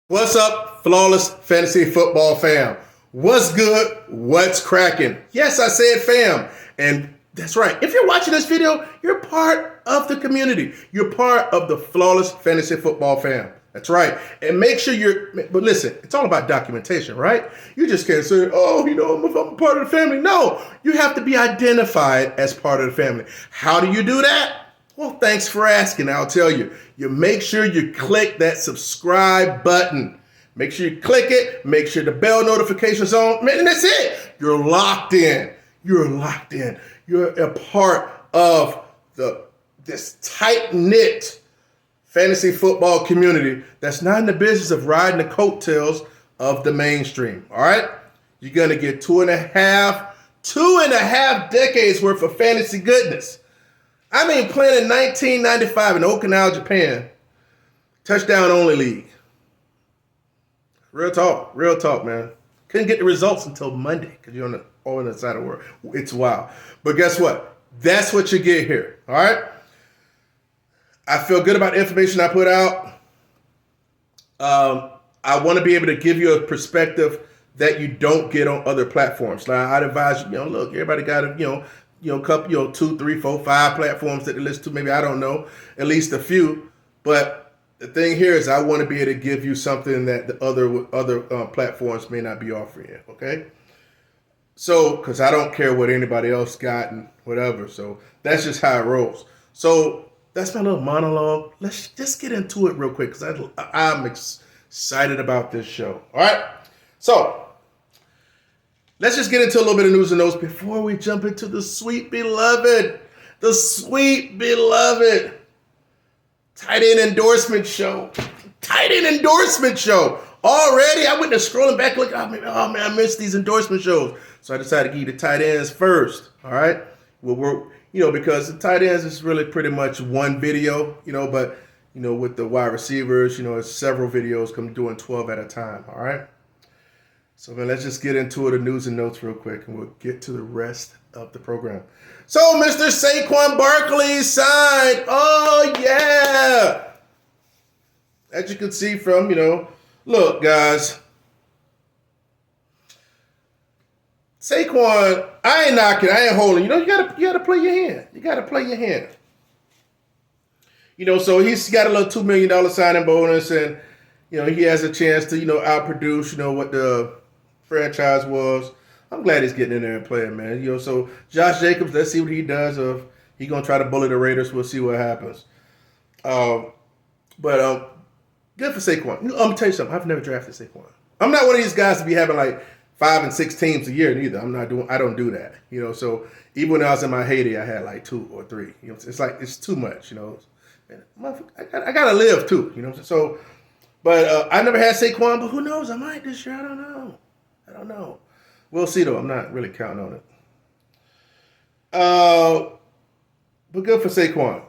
What's up, Flawless Fantasy Football fam? What's good? What's cracking? Yes, I said fam. And that's right. If you're watching this video, you're part of the community. You're part of the Flawless Fantasy Football fam. That's right. And make sure but listen, it's all about documentation, right? You just can't say, oh, I'm part of the family. No, you have to be identified as part of the family. How do you do that? Well, thanks for asking. I'll tell you. You make sure you click that subscribe button. Make sure you click it. Make sure the bell notification's on. Man, and that's it. You're locked in. You're locked in. You're a part of this tight-knit fantasy football community that's not in the business of riding the coattails of the mainstream. All right? You're going to get two and a half decades worth of fantasy goodness. I mean, playing in 1995 in Okinawa, Japan, touchdown only league. Real talk, man. Couldn't get the results until Monday because you're on the other side of the world. It's wild. But guess what? That's what you get here. All right? I feel good about the information I put out. I want to be able to give you a perspective that you don't get on other platforms. Now, I'd advise you, look, everybody got to, couple, 2, 3, 4, 5 platforms that they listen to. Maybe, I don't know, at least a few. But the thing here is I want to be able to give you something that the other platforms may not be offering you, okay? So, because I don't care what anybody else got and whatever. So that's just how it rolls. So that's my little monologue. Let's just get into it real quick because I'm excited about this show. All right? So let's just get into a little bit of news and notes before we jump into the sweet beloved tight end endorsement show. Tight end endorsement show. Already, I went to scrolling back, look, oh man, I missed these endorsement shows. So I decided to give you the tight ends first. All right? Because the tight ends is really pretty much one video, but with the wide receivers, it's several videos doing 12 at a time. All right? So, man, let's just get into the news and notes real quick, and we'll get to the rest of the program. So, Mr. Saquon Barkley signed. Oh, yeah. As you can see from, look, guys. Saquon, I ain't knocking, I ain't holding. You gotta play your hand. You gotta play your hand. So he's got a little $2 million signing bonus, and, he has a chance to, outproduce, what the franchise was. I'm glad he's getting in there and playing, man. So Josh Jacobs, let's see what he does. If he's gonna try to bully the Raiders, we'll see what happens. But good for Saquon. I'm gonna tell you something. I've never drafted Saquon. I'm not one of these guys to be having like 5 and 6 teams a year neither. I don't do that. So even when I was in my heyday, I had like 2 or 3. It's like it's too much. Man, I gotta live too. So, but I never had Saquon. But who knows? I might this year. I don't know. We'll see, though. I'm not really counting on it. But good for Saquon.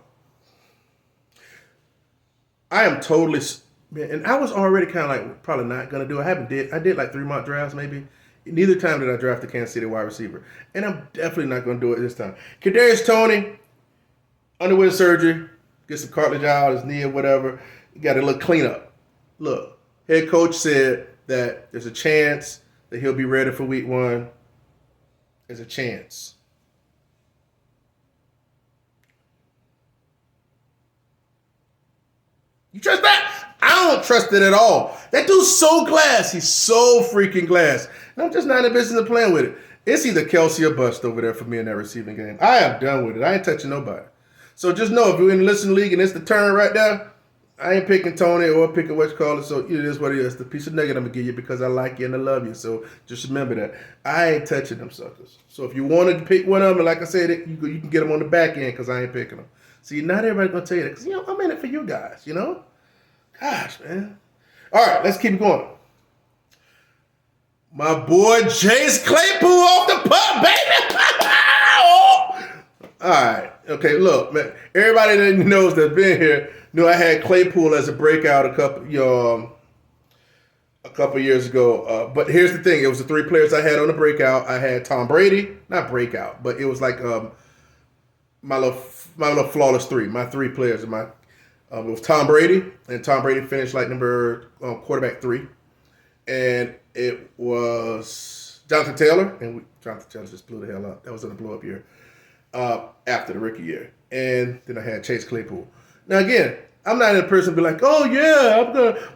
I am totally, man, and I was already kind of like probably not going to do it. I did like 3 mock drafts maybe. Neither time did I draft the Kansas City wide receiver. And I'm definitely not going to do it this time. Kadarius Toney, underwent surgery, get some cartilage out of his knee or whatever. You got a little cleanup. Look, head coach said that there's a chance that he'll be ready for week 1. There's a chance. You trust that? I don't trust it at all. That dude's so glass. He's so freaking glass. And I'm just not in the business of playing with it. It's either Kelsey or bust over there for me in that receiving game. I am done with it. I ain't touching nobody. So just know if you're in the listening league and it's the turn right there, I ain't picking Tony or picking what you call it. So it is what it is. The piece of nugget I'm going to give you because I like you and I love you. So just remember that. I ain't touching them suckers. So if you want to pick one of them, and like I said, you can get them on the back end because I ain't picking them. See, not everybody's going to tell you that because, I'm in it for you guys, Gosh, man. All right, let's keep going. My boy Chase Claypool off the pup, baby. All right. Okay, look, man. Everybody that knows that's been here knew I had Claypool as a breakout a couple years ago. But here's the thing. It was the 3 players I had on the breakout. I had Tom Brady. Not breakout, but it was like my little flawless 3. My 3 players. with Tom Brady, and Tom Brady finished like quarterback 3, and it was Jonathan Taylor, and Jonathan Taylor just blew the hell up. That was in a blow up year after the rookie year, and then I had Chase Claypool. Now again, I'm not a person to be like, oh yeah,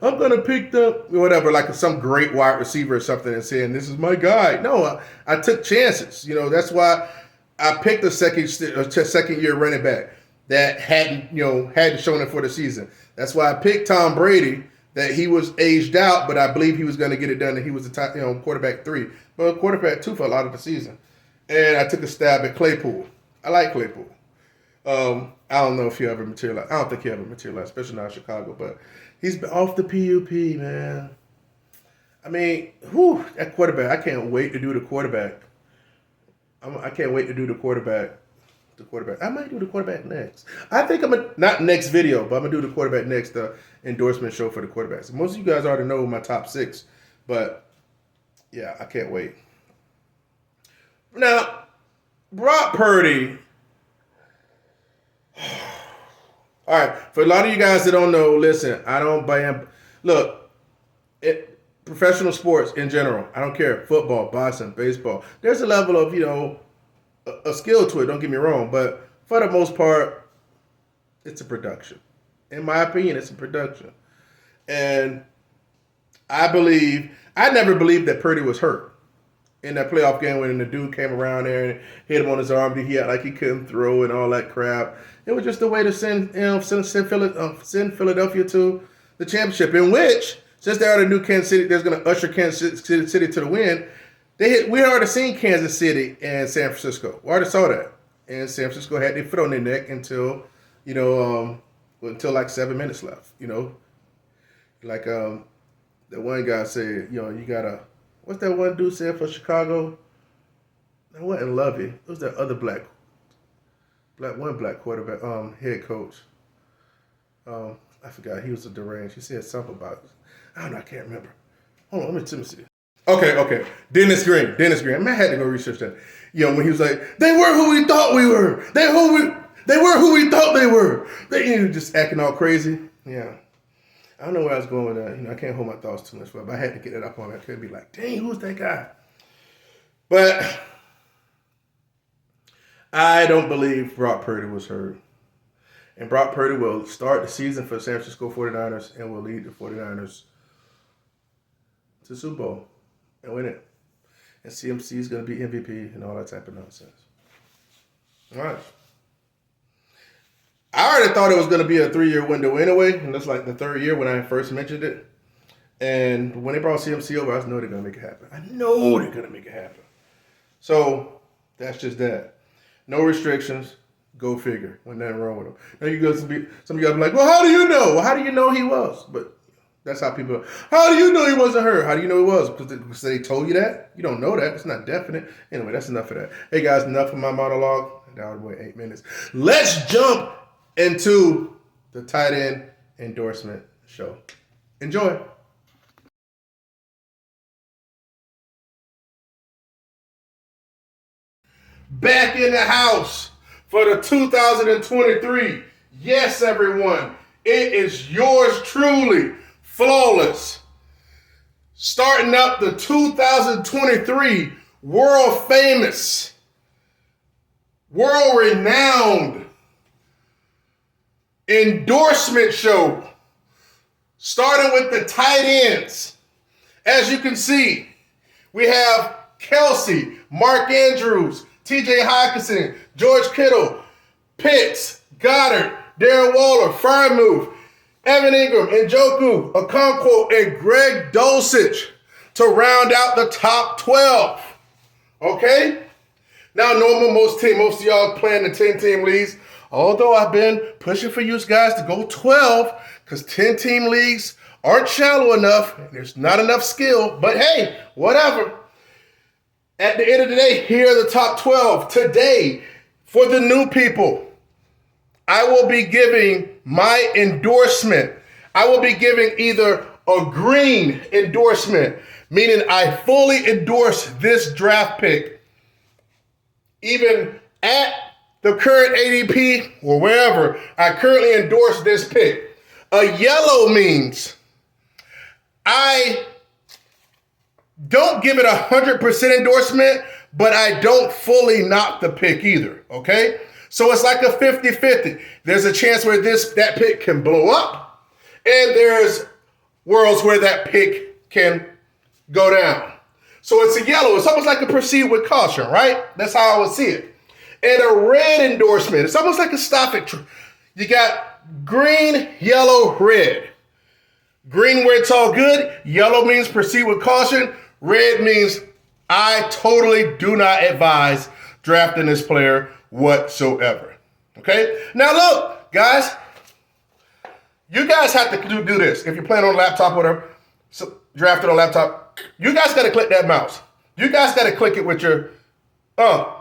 I'm gonna pick the whatever, like some great wide receiver or something, and saying this is my guy. No, I took chances. That's why I picked a second year running back that hadn't shown it for the season. That's why I picked Tom Brady, that he was aged out, but I believe he was going to get it done, and he was the quarterback 3, but quarterback 2 for a lot of the season. And I took a stab at Claypool. I like Claypool. I don't know if he ever materialized. I don't think he ever materialized, especially not in Chicago, but he's been off the PUP, man. I mean, that quarterback, I can't wait to do the quarterback. I can't wait to do the quarterback. I might do the quarterback next. I think not next video, but I'm going to do the quarterback next, the endorsement show for the quarterbacks. Most of you guys already know my top 6, but yeah, I can't wait. Now, Brock Purdy. All right, for a lot of you guys that don't know, listen, I don't buy him. Look, professional sports in general, I don't care, football, boxing, baseball, there's a level of, a skill to it, don't get me wrong, but for the most part, it's a production. In my opinion, it's a production. And I never believed that Purdy was hurt in that playoff game when the dude came around there and hit him on his arm. He had like he couldn't throw and all that crap. It was just a way to send Philadelphia to the championship, in which, since they're out of New Kansas City, they're going to usher Kansas City to the win. We already seen Kansas City and San Francisco. We already saw that. And San Francisco had their foot on their neck until like 7 minutes left. Like that one guy said, you gotta. What's that one dude said for Chicago? That wasn't Lovey. It was that other black quarterback, head coach. I forgot. He was a deranged. He said something about it. I don't know. I can't remember. Hold on. Let me see. Okay. Dennis Green. I had to go research that. When he was like, they were who we thought we were. They were who we thought they were. They just acting all crazy. Yeah. I don't know where I was going with that. I can't hold my thoughts too much, but I had to get it up on it. I couldn't be like, dang, who's that guy? But I don't believe Brock Purdy was hurt. And Brock Purdy will start the season for the San Francisco 49ers and will lead the 49ers to the Super Bowl and win it. And CMC is going to be MVP and all that type of nonsense. All right. I already thought it was going to be a 3-year window anyway, and that's like the 3rd year when I first mentioned it. And when they brought CMC over, I know they're going to make it happen. So that's just that. No restrictions. Go figure. Wasn't nothing wrong with him. Now some of you guys be like, well, how do you know? Well, how do you know he was? But that's how people are. How do you know he wasn't hurt? How do you know he was? Because they told you that? You don't know that. It's not definite. Anyway, that's enough of that. Hey, guys, enough of my monologue. That was 8 minutes. Let's jump into the tight end endorsement show. Enjoy. Back in the house for the 2023. Yes, everyone. It is yours truly, Flawless. Starting up the 2023 world famous, world renowned endorsement show, starting with the tight ends. As you can see, we have Kelsey, Mark Andrews, TJ Hawkinson, George Kittle, Pitts, Goddard, Darren Waller, Freiermuth, Evan Ingram, Njoku, Okonkwo, and Greg Dulcich to round out the top 12. Okay? Now, most of y'all playing the 10-team leagues, although I've been pushing for you guys to go 12 because 10-team leagues aren't shallow enough. There's not enough skill. But hey, whatever. At the end of the day, here are the top 12. Today, for the new people, I will be giving my endorsement. I will be giving either a green endorsement, meaning I fully endorse this draft pick, even at the current ADP or wherever, I currently endorse this pick. A yellow means I don't give it 100% endorsement, but I don't fully knock the pick either, okay? So it's like a 50-50. There's a chance where that pick can blow up, and there's worlds where that pick can go down. So it's a yellow. It's almost like a proceed with caution, right? That's how I would see it. And a red endorsement, it's almost like a stop it. You got green, yellow, red. Green where it's all good. Yellow means proceed with caution. Red means I totally do not advise drafting this player whatsoever. Okay? Now look, guys. You guys have to do this. If you're playing on a laptop or whatever, so drafting on a laptop, you guys got to click that mouse. You guys got to click it with your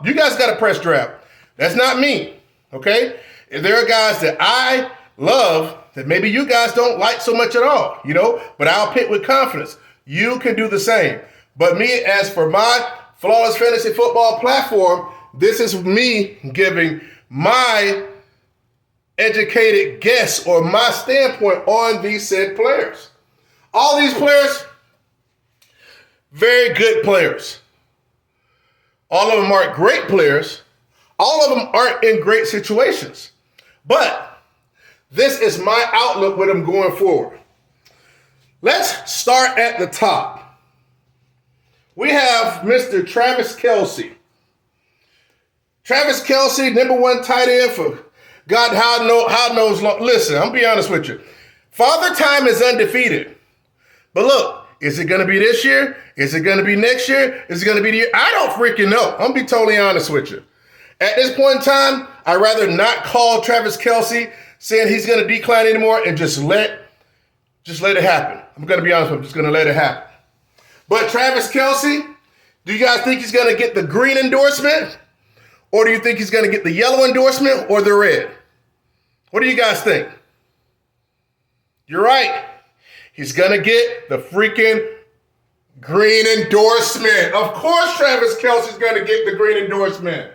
you guys got to press draft. That's not me. Okay? If there are guys that I love that maybe you guys don't like so much at all, but I'll pick with confidence. You can do the same. But me, as for my Flawless Fantasy Football platform, this is me giving my educated guess or my standpoint on these said players. All these players, very good players. All of them aren't great players. All of them aren't in great situations. But this is my outlook with them going forward. Let's start at the top. We have Mr. Travis Kelce. Travis Kelce, number one tight end for God, how knows long. Listen, I'm going to be honest with you. Father Time is undefeated. But look, is it going to be this year? Is it going to be next year? Is it going to be the year? I don't freaking know. I'm going to be totally honest with you. At this point in time, I'd rather not call Travis Kelce saying he's going to decline anymore and just let it happen. I'm going to be honest with you. I'm just going to let it happen. But Travis Kelce, do you guys think he's going to get the green endorsement? Or do you think he's going to get the yellow endorsement or the red? What do you guys think? You're right. He's going to get the freaking green endorsement. Of course Travis Kelce is going to get the green endorsement.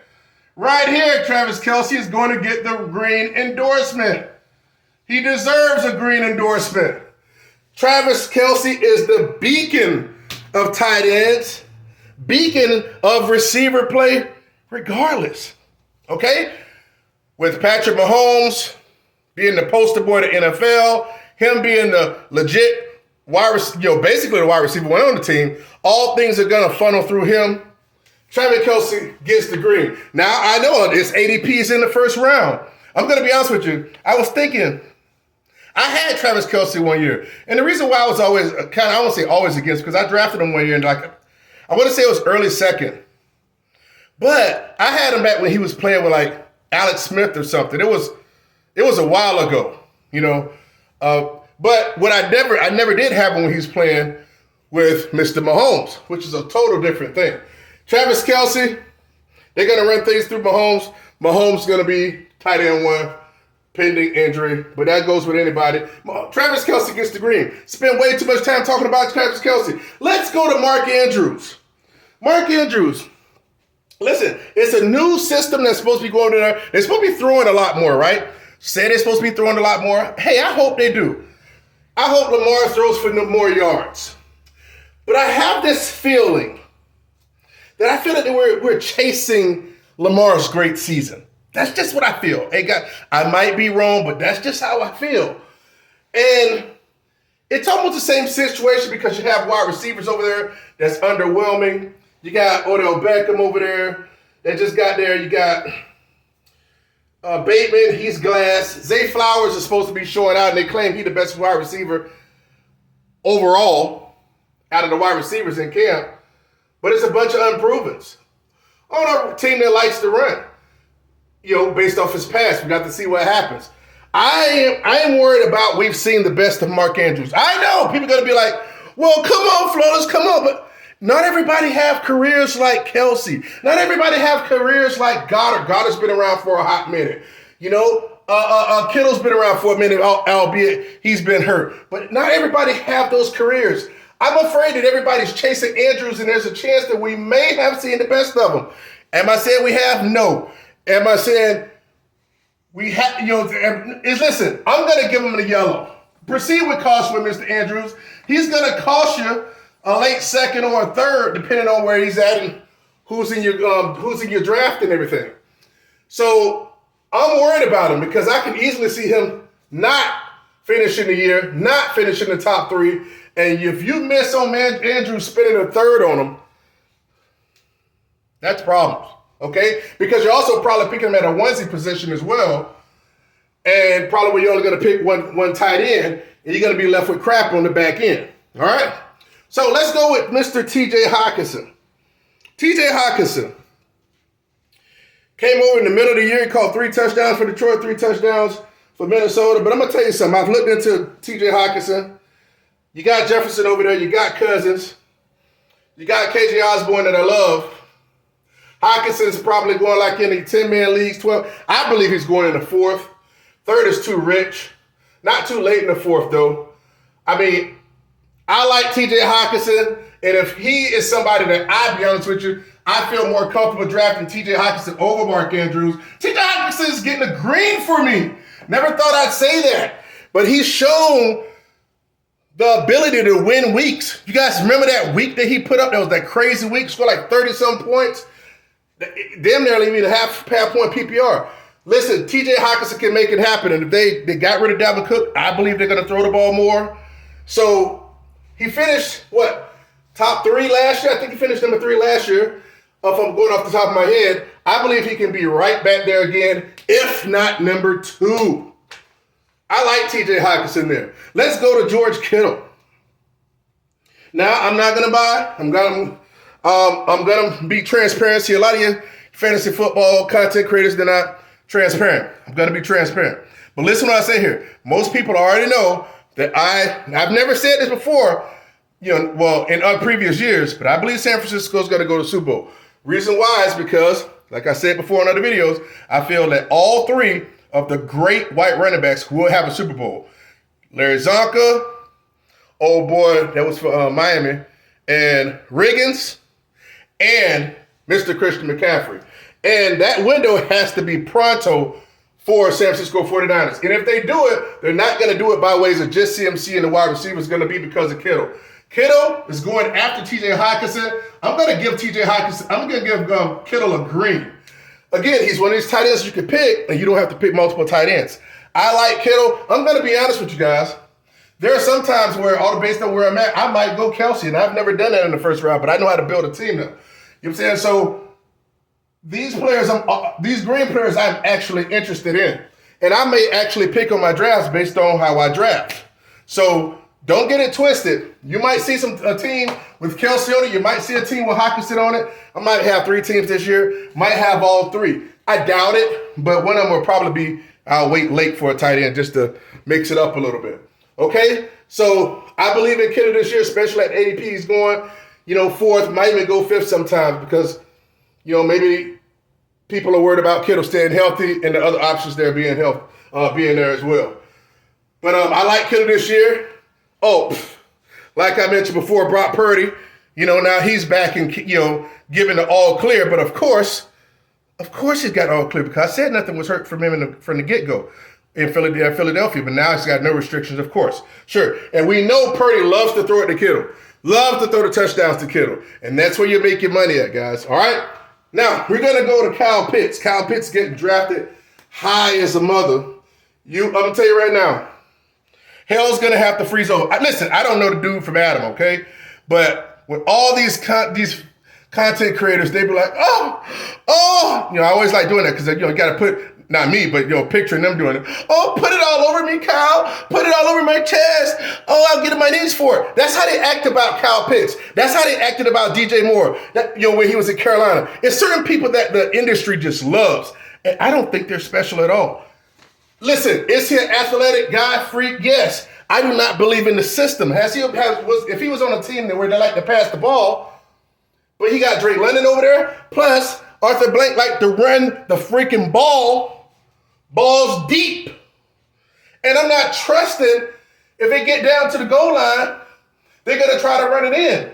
Right here, Travis Kelce is going to get the green endorsement. He deserves a green endorsement. Travis Kelce is the beacon of tight ends, beacon of receiver play, regardless. Okay? With Patrick Mahomes being the poster boy of the NFL, him being the legit basically the wide receiver one on the team, all things are going to funnel through him. Travis Kelce gets the green. Now, I know it's ADPs in the first round. I'm going to be honest with you. I was thinking, I had Travis Kelce one year. And the reason why I was always I won't say always against, because I drafted him one year and I want to say it was early second. But I had him back when he was playing with like Alex Smith or something. It was a while ago, but what I never did have him when he was playing with Mr. Mahomes, which is a total different thing. Travis Kelce, they're going to run things through Mahomes. Mahomes is going to be tight end one, pending injury, but that goes with anybody. Travis Kelce gets the green. Spend way too much time talking about Travis Kelce. Let's go to Mark Andrews. Mark Andrews. Listen, it's a new system that's supposed to be going there. They're supposed to be throwing a lot more, right? Say they're supposed to be throwing a lot more. Hey, I hope they do. I hope Lamar throws for more yards. But I have this feeling that we're chasing Lamar's great season. That's just what I feel. Hey, God, I might be wrong, but that's just how I feel. And it's almost the same situation because you have wide receivers over there that's underwhelming. You got Odell Beckham over there that just got there. You got Bateman, he's glass. Zay Flowers is supposed to be showing out, and they claim he's the best wide receiver overall out of the wide receivers in camp. But it's a bunch of unprovens. On a team that likes to run, based off his past. We got to see what happens. I am worried about we've seen the best of Mark Andrews. I know people are going to be like, well, come on, Flawless, come on. But not everybody have careers like Kelce. Not everybody have careers like Goddard. Goddard's been around for a hot minute. Kittle's been around for a minute, albeit he's been hurt. But not everybody have those careers. I'm afraid that everybody's chasing Andrews, and there's a chance that we may have seen the best of them. Am I saying we have? No. Am I saying we have, listen, I'm going to give him the yellow. Proceed with caution with Mr. Andrews. He's going to cost you a late second or a third, depending on where he's at and who's in your draft and everything. So I'm worried about him because I can easily see him not finishing the year, not finishing the top 3. And if you miss on Andrews spending a third on him, that's problems, okay? Because you're also probably picking him at a onesie position as well. And probably you're only going to pick one tight end, and you're going to be left with crap on the back end, all right? So let's go with Mr. T.J. Hockenson. T.J. Hockenson came over in the middle of the year. He caught 3 touchdowns for Detroit, 3 touchdowns for Minnesota. But I'm going to tell you something. I've looked into T.J. Hockenson. You got Jefferson over there. You got Cousins. You got KJ Osborne that I love. Hawkinson's probably going like in the 10-man leagues, 12. I believe he's going in the 4th. 3rd is too rich. Not too late in the 4th, though. I mean, I like T.J. Hockenson, and if he is somebody that, I'll be honest with you, I feel more comfortable drafting T.J. Hockenson over Mark Andrews. T.J. Hockenson is getting a green for me. Never thought I'd say that. But he's shown the ability to win weeks. You guys remember that week that he put up? That was that crazy week, scored like 30-some points. Damn near leaving a half point PPR. Listen, T.J. Hockenson can make it happen. And if they got rid of Dalvin Cook, I believe they're going to throw the ball more. So he finished, top 3 last year? I think he finished number 3 last year. If I'm going off the top of my head, I believe he can be right back there again, if not number 2. I like T.J. Hockenson there. Let's go to George Kittle. Now, I'm not going to buy. I'm going to be transparent. See, a lot of you fantasy football content creators, they're not transparent. I'm going to be transparent. But listen to what I say here. Most people already know that I've never said this before, in previous years, but I believe San Francisco is going to go to the Super Bowl. Reason why is because, like I said before in other videos, I feel that all 3 of the great white running backs will have a Super Bowl. Larry Zonka, old boy that was for Miami, and Riggins, and Mr. Christian McCaffrey. And that window has to be pronto for San Francisco 49ers. And if they do it, they're not going to do it by ways of just CMC and the wide receiver. It's going to be because of Kittle. Kittle is going after T.J. Hockenson. I'm going to give Kittle a green. Again, he's one of these tight ends you can pick, and you don't have to pick multiple tight ends. I like Kittle. I'm going to be honest with you guys. There are some times where, all based on where I'm at, I might go Kelsey, and I've never done that in the first round, but I know how to build a team now. You know what I'm saying? So these green players I'm actually interested in. And I may actually pick on my drafts based on how I draft. So don't get it twisted. You might see a team with Kelsey on it. You might see a team with Hockenson on it. I might have 3 teams this year. Might have all 3. I doubt it, but one of them will probably be, I'll wait late for a tight end just to mix it up a little bit. Okay? So I believe in Kittle this year, especially at ADP. He's going, 4th, might even go 5th sometimes because, maybe people are worried about Kittle staying healthy and the other options there being there as well. But I like Kittle this year. Like I mentioned before, Brock Purdy, now he's back and, giving the all clear. But of course he's got all clear because I said nothing was hurt from him from the get-go in Philadelphia. But now he's got no restrictions, of course. Sure. And we know Purdy loves to throw it to Kittle. Loves to throw the touchdowns to Kittle. And that's where you make your money at, guys. All right? Now, we're going to go to Kyle Pitts. Kyle Pitts getting drafted high as a mother. I'm going to tell you right now, hell's going to have to freeze over. Listen, I don't know the dude from Adam, okay? But with all these content creators, they be like, I always like doing that because, you got to put, not me, but, picturing them doing it. Put it all over me, Kyle. Put it all over my chest. I'll get on my knees for it. That's how they act about Kyle Pitts. That's how they acted about DJ Moore, when he was in Carolina. It's certain people that the industry just loves. And I don't think they're special at all. Listen, is he an athletic guy, freak? Yes. I do not believe in the system. If he was on a team where they like to pass the ball, but he got Drake London over there, plus Arthur Blank like to run the freaking balls deep. And I'm not trusting if they get down to the goal line, they're going to try to run it in.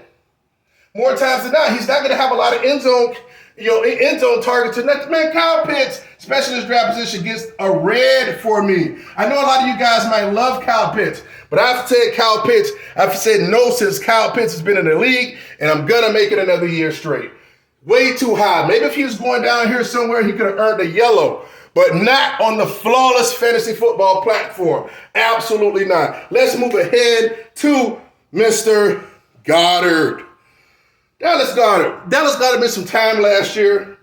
More times than not, he's not going to have a lot of end zone, end zone targets. Man, Kyle Pitts, especially in his draft position, gets a red for me. I know a lot of you guys might love Kyle Pitts, but I've said Kyle Pitts, I've said no since Kyle Pitts has been in the league, and I'm going to make it another year straight. Way too high. Maybe if he was going down here somewhere, he could have earned a yellow, but not on the Flawless Fantasy Football platform. Absolutely not. Let's move ahead to Mr. Goddard. Dallas Goddard missed some time last year,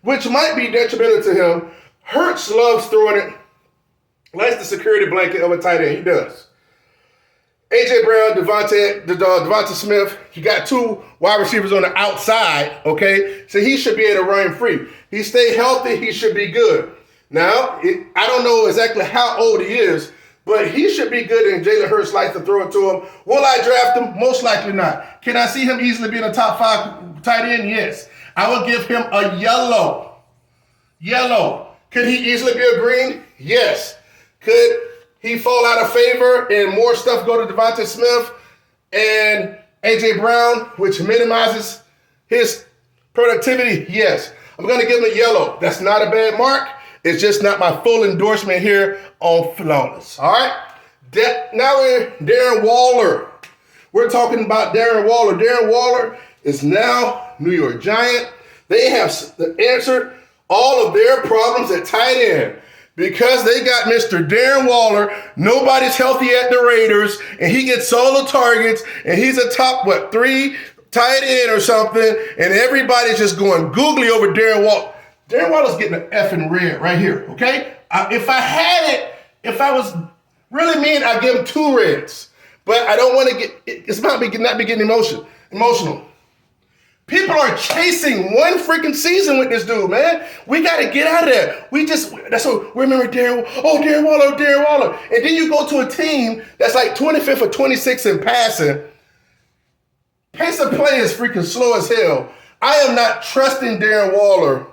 which might be detrimental to him. Hurts loves throwing it. Likes the security blanket of a tight end. He does. A.J. Brown, Devonta Smith, he got 2 wide receivers on the outside, okay? So he should be able to run free. He stay healthy, he should be good. Now, I don't know exactly how old he is, but he should be good, and Jalen Hurts likes to throw it to him. Will I draft him? Most likely not. Can I see him easily being a top 5 tight end? Yes. I will give him a yellow. Yellow. Could he easily be a green? Yes. Could he fall out of favor and more stuff go to Devonta Smith and A.J. Brown, which minimizes his productivity? Yes. I'm going to give him a yellow. That's not a bad mark. It's just not my full endorsement here on Flawless. All right? Now we're Darren Waller. We're talking about Darren Waller. Darren Waller is now New York Giant. They have answered all of their problems at tight end because they got Mr. Darren Waller. Nobody's healthy at the Raiders, and he gets all the targets, and he's a top, 3 tight end or something, and everybody's just going googly over Darren Waller. Darren Waller's getting an effing red right here, okay? If I was really mean, I'd give him 2 reds. But I don't want to it's not be getting emotional. People are chasing one freaking season with this dude, man. We got to get out of there. That's what we remember Darren Waller. And then you go to a team that's like 25th or 26th in passing. Pace of play is freaking slow as hell. I am not trusting Darren Waller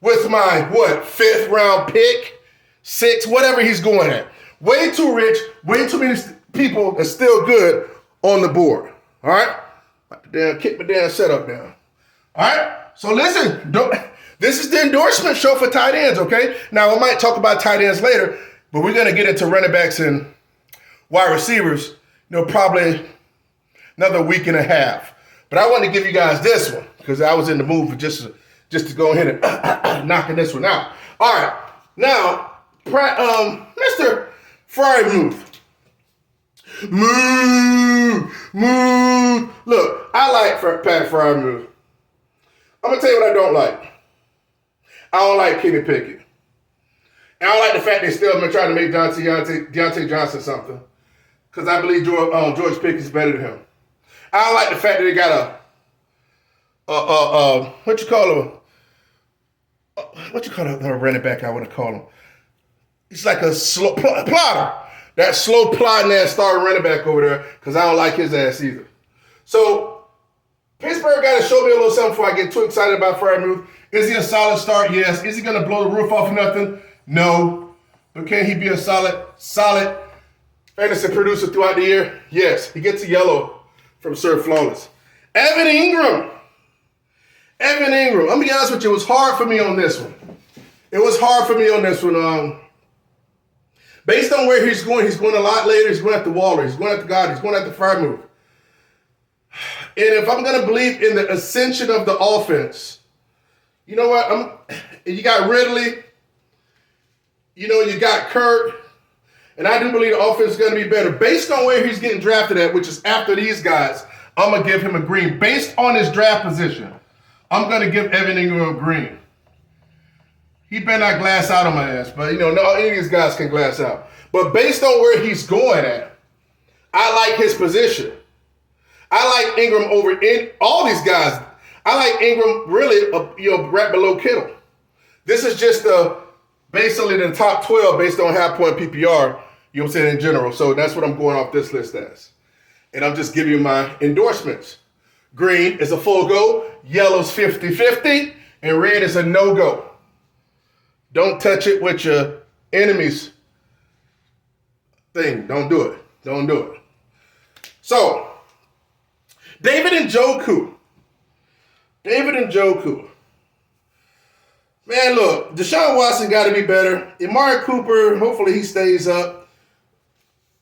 with my, 5th round pick, 6, whatever he's going at. Way too rich, way too many people that's still good on the board. All right? About to kick my damn setup down. All right? So listen, this is the endorsement show for tight ends, okay? Now, I might talk about tight ends later, but we're going to get into running backs and wide receivers, probably another week and a half. But I wanted to give you guys this one because I was in the mood for just to go ahead and knocking this one out. All right. Now, Mr. Freiermuth. Look, I like Pat Freiermuth. I'm going to tell you what I don't like. I don't like Kenny Pickett. And I don't like the fact they still been trying to make Deontay Johnson something. Because I believe George Pickett's better than him. I don't like the fact that they got what you call a running back, I want to call him. He's like a slow plotter. That slow plotting ass starting running back over there, because I don't like his ass either. So, Pittsburgh got to show me a little something before I get too excited about Freiermuth. Is he a solid start? Yes. Is he going to blow the roof off of nothing? No. But can he be a solid fantasy producer throughout the year? Yes. He gets a yellow from Sir Flawless. Evan Ingram. I'm going to be honest with you. It was hard for me on this one. Based on where he's going a lot later. He's going after Waller. He's going after God. He's going after Freiermuth. And if I'm going to believe in the ascension of the offense, you know what? You got Ridley. You got Kirk. And I do believe the offense is going to be better. Based on where he's getting drafted at, which is after these guys, I'm going to give him a green. Based on his draft position, I'm going to give Evan Ingram a green. He better not glass out on my ass, but no, any of these guys can glass out. But based on where he's going at, I like his position. I like Ingram over all these guys. I like Ingram really, right below Kittle. This is just basically the top 12 based on half point PPR, I'm saying in general. So that's what I'm going off this list as. And I'm just giving you my endorsements. Green is a full go, yellow's 50-50, and red is a no-go. Don't touch it with your enemy's thing. Don't do it. So, David Njoku. Man, look, Deshaun Watson got to be better. Amari Cooper, hopefully he stays up.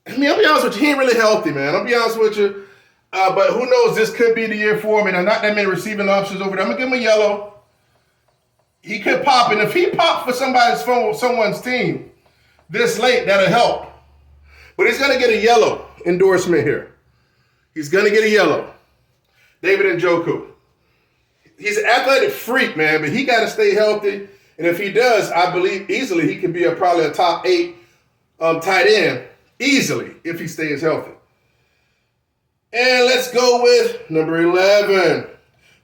I mean, I'll be honest with you, he ain't really healthy, man. I'll be honest with you. But who knows, this could be the year for him. And there are not that many receiving options over there. I'm going to give him a yellow. He could pop. And if he pops for someone's team this late, that'll help. But he's going to get a yellow endorsement here. He's going to get a yellow. David Njoku. He's an athletic freak, man, but he got to stay healthy. And if he does, I believe easily he can be probably a top 8 tight end. Easily, if he stays healthy. And let's go with number 11,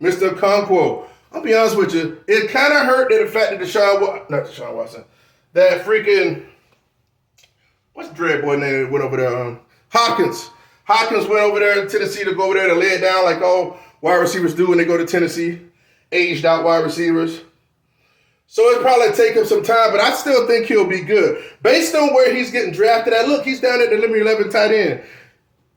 Mr. Okonkwo. I'll be honest with you, it kind of hurt that the fact that not Deshaun Watson, that freaking, what's the dread boy name that went over there? Hopkins. Hopkins went over there to Tennessee to go over there to lay it down like all wide receivers do when they go to Tennessee, aged out wide receivers. So it'll probably take him some time, but I still think he'll be good. Based on where he's getting drafted at, look, he's down at the number 11 tight end.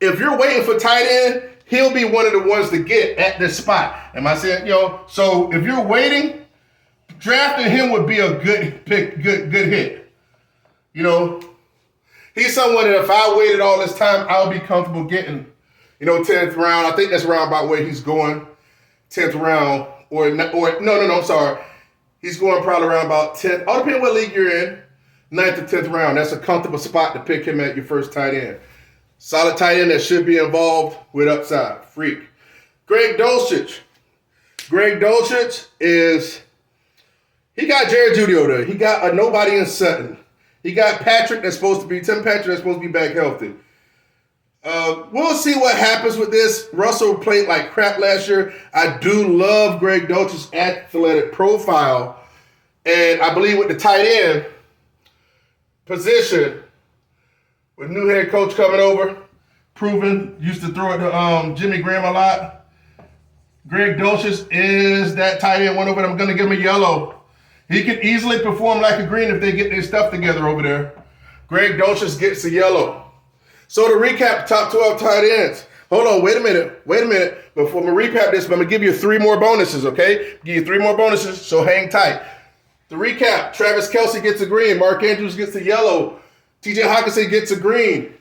If you're waiting for tight end, he'll be one of the ones to get at this spot. Am I saying, so if you're waiting, drafting him would be a good pick, good hit. He's someone that if I waited all this time, I'll be comfortable getting, 10th round. I think that's around about where he's going, 10th round, I'm sorry. He's going probably around about 10th. All depending on what league you're in, 9th or 10th round. That's a comfortable spot to pick him at your first tight end. Solid tight end that should be involved with upside. Freak. Greg Dulcich. Greg Dulcich he got Jerry Jeudy over there. He got a nobody in Sutton. He got Tim Patrick that's supposed to be back healthy. We'll see what happens with this. Russell played like crap last year. I do love Greg Dulcich's athletic profile. And I believe with the tight end position, with new head coach coming over, proven, used to throw it to Jimmy Graham a lot. Greg Dulcich is that tight end one over there. I'm going to give him a yellow. He can easily perform like a green if they get their stuff together over there. Greg Dulcich gets a yellow. So to recap the top 12 tight ends. Hold on, wait a minute. Before we recap this, I'm going to give you 3 more bonuses, okay? Give you 3 more bonuses, so hang tight. To recap, Travis Kelce gets a green. Mark Andrews gets a yellow. TJ Hockenson gets a green.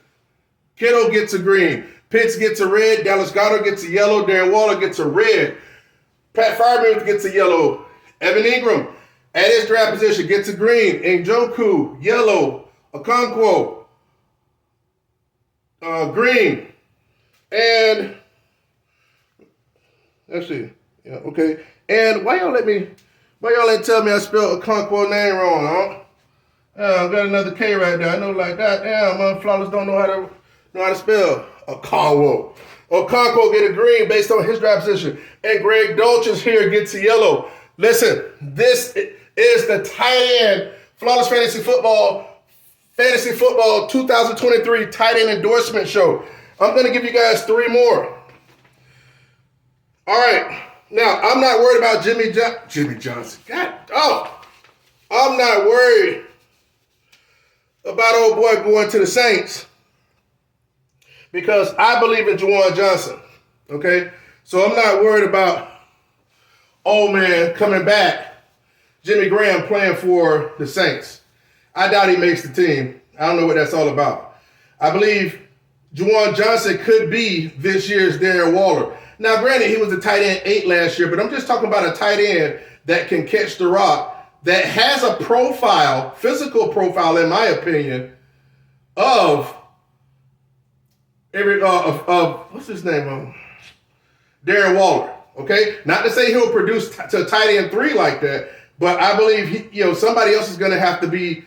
Kittle gets a green. Pitts gets a red. Dallas Goedert gets a yellow. Darren Waller gets a red. Pat Freiermuth gets a yellow. Evan Ingram, at his draft position, gets a green. Njoku, yellow. Okonkwo, green. And let's see. Yeah, okay. And why y'all ain't tell me I spelled Okonkwo name wrong, huh? Yeah, I got another K right there. I know like that. Damn, flawless don't know how to spell Okonkwo. Okonkwo get a green based on his draft position. And Greg Dulcich here gets a yellow. Listen, this is the tight end Flawless Fantasy Football 2023 tight end endorsement show. I'm going to give you guys 3 more. All right. Now, I'm not worried about Jimmy Johnson. I'm not worried about old boy going to the Saints because I believe in Juwan Johnson, okay? So I'm not worried about old man coming back, Jimmy Graham playing for the Saints. I doubt he makes the team. I don't know what that's all about. I believe Juwan Johnson could be this year's Darren Waller. Now, granted, he was a tight end 8 last year, but I'm just talking about a tight end that can catch the rock, that has a physical profile, in my opinion, of what's his name? Darren Waller. Okay, not to say he'll produce to tight end 3 like that, but I believe somebody else is going to have to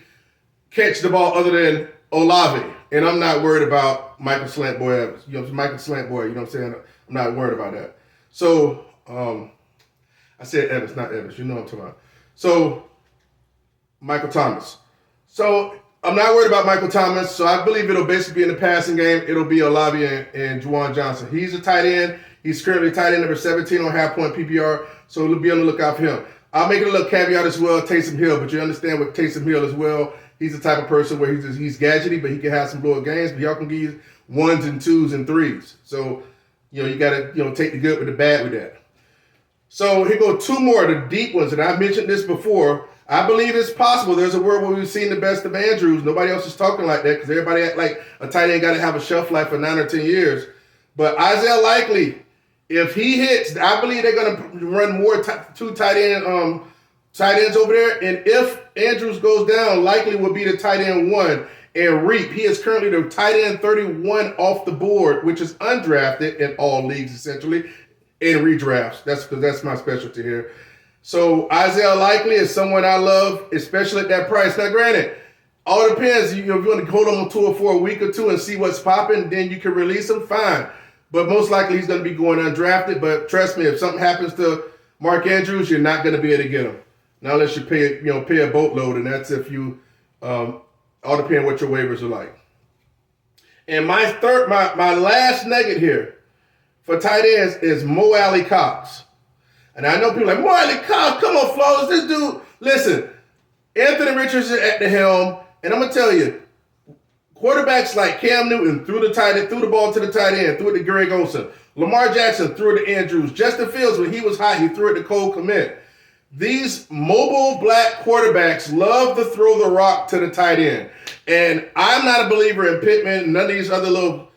catch the ball other than Olave, and I'm not worried about Michael Slantboy Evans. Michael Slantboy. You know what I'm saying? I'm not worried about that. So I said Evans, not Evans. You know what I'm talking about. So, Michael Thomas. So, I'm not worried about Michael Thomas. So, I believe it'll basically be in the passing game. It'll be Olave and Juwan Johnson. He's a tight end. He's currently tight end number 17 on half-point PPR. So, it'll be on the lookout for him. I'll make it a little caveat as well, Taysom Hill. But you understand with Taysom Hill as well, he's the type of person where he's gadgety, but he can have some blow games. But y'all can give you 1s and 2s and 3s. So, you got to take the good with the bad with that. So here go two more, the deep ones, and I mentioned this before. I believe it's possible. There's a world where we've seen the best of Andrews. Nobody else is talking like that because everybody act like a tight end got to have a shelf life for 9 or 10 years. But Isaiah Likely, if he hits, I believe they're going to run more two tight ends over there. And if Andrews goes down, Likely will be the tight end 1 and reap. He is currently the tight end 31 off the board, which is undrafted in all leagues essentially, in redrafts. That's my specialty here. So Isaiah Likely is someone I love, especially at that price. Now, granted, all depends. If you want to hold on to it for a week or two and see what's popping, then you can release him, fine. But most likely he's going to be going undrafted. But trust me, if something happens to Mark Andrews, you're not going to be able to get him. Now, unless you pay a boatload, and that's if you all depends what your waivers are like. And my last nugget here for tight ends is Mo Alley Cox. And I know people are like, Mo Alley Cox, come on, Flawless. This dude, listen, Anthony Richards is at the helm, and I'm going to tell you, quarterbacks like Cam Newton threw the ball to the tight end, threw it to Greg Olsen. Lamar Jackson threw it to Andrews. Justin Fields, when he was hot, he threw it to Cole Kmet. These mobile black quarterbacks love to throw the rock to the tight end. And I'm not a believer in Pittman, none of these other little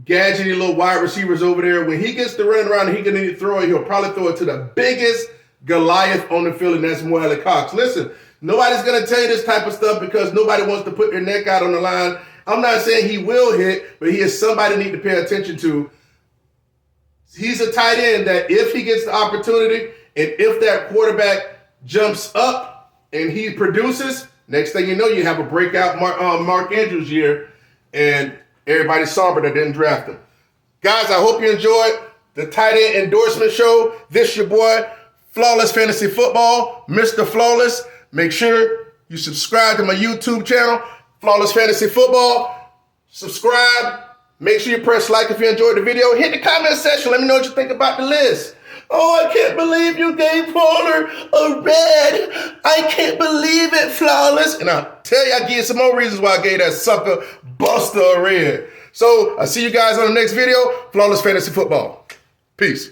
gadgety little wide receivers over there. When he gets to running around and he can need to throw it, he'll probably throw it to the biggest Goliath on the field, and that's Mo Alley Cox. Listen, nobody's going to tell you this type of stuff because nobody wants to put their neck out on the line. I'm not saying he will hit, but he is somebody you need to pay attention to. He's a tight end that if he gets the opportunity and if that quarterback jumps up and he produces, next thing you know, you have a breakout Mark Andrews year, and everybody's somber that didn't draft him. Guys, I hope you enjoyed the Tight End Endorsement Show. This your boy, Flawless Fantasy Football, Mr. Flawless. Make sure you subscribe to my YouTube channel, Flawless Fantasy Football. Subscribe. Make sure you press like if you enjoyed the video. Hit the comment section. Let me know what you think about the list. Oh, I can't believe you gave Pollard a red. I can't believe it, Flawless. And I'll tell you, I'll give you some more reasons why I gave that sucker Buster a red. So I'll see you guys on the next video. Flawless Fantasy Football. Peace.